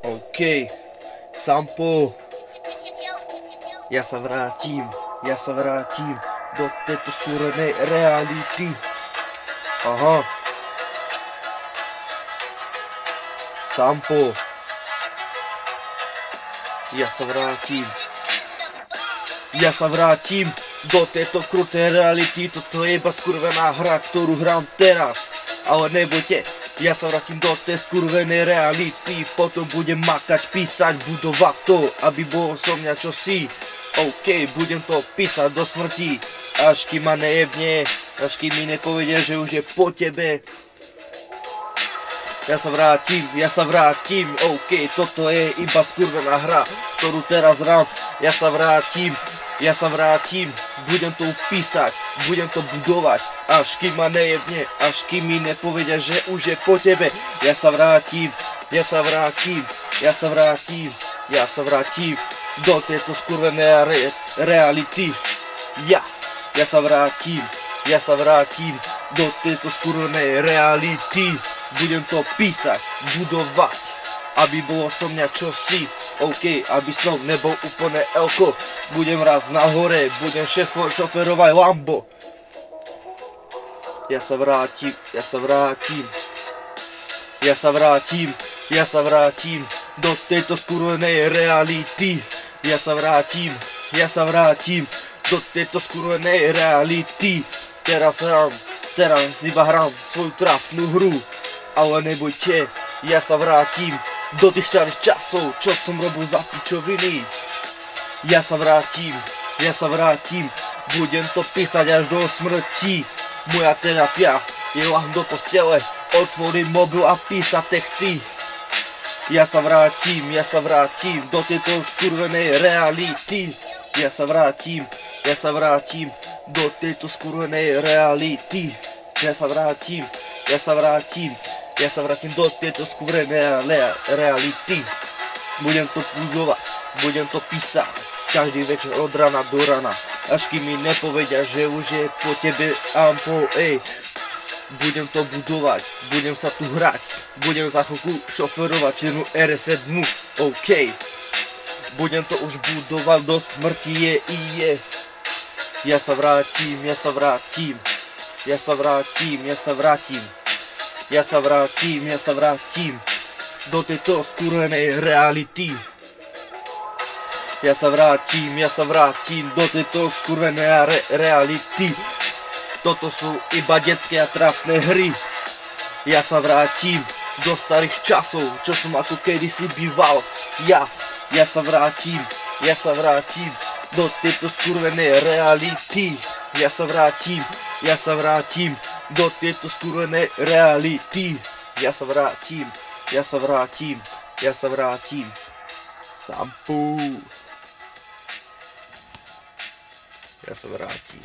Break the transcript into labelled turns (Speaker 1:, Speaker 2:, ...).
Speaker 1: OK, Sampo, ja sa vrátim do tejto skúrenej reality. Aha. Sampo, ja sa vrátim do tejto krutej reality. Toto je iba skurvená hra, ktorú hrám teraz. Ale nebojte, ja sa vrátim do tej skurvenej reality. Potom budem makať, písať, budovať to, aby bolo so mňa čosi. OK, budem to písať do smrti, až kým ma nejebne, až kým mi nepovedia, že už je po tebe. Ja sa vrátim, OK, toto je iba skurvená hra, ktorú teraz hrám. Ja sa vrátim, budem to písať, budem to budovať, až kým ma nejebne, až kým mi nepovedia, že už je po tebe. Ja sa vrátim do tejto skurvenej reality. Ja sa vrátim do tejto skurvenej reality. Budem to písať, budovať, aby bolo so mňa čosi. OK, aby som nebol úplne elko. Budem raz nahore, budem šoferovať Lambo. Ja sa vrátim do tejto skurvenej reality. Ja sa vrátim do tejto skurvenej reality. Teraz iba hrám svoju trápnu hru. Ale nebojte, ja sa vrátim do tých starých časov, čo som robil za pičoviny. Ja sa vrátim, budem to písať až do smrti. Moja terapia je ľahnuť do postele, otvoriť mobil a písať texty. Ja sa vrátim do tejto skurvenej reality. Ja sa vrátim do tejto skurvenej reality. Ja sa vrátim do tejto skurvenej reality. Budem to budovať, budem to písať každý večer od rana do rana, až kým mi nepovedia, že už je po tebe Ampo, Budem to budovať, budem sa tu hrať, budem za chvíľku šoferovať čiernu R7, OK. Budem to už budovať do smrti, Ja sa vrátim do tejto skúrenej reality. Ja sa vrátim do tejto skúrenej reality. Toto sú iba detské a trápne hry. Ja sa vrátim do starých časov, čo som ako kedysi býval. Ja sa vrátim do tejto skurvenej reality. Ja sa vrátim do tejto skurvenej reality. Ja sa vrátim. Sampo. Ja sa vrátim.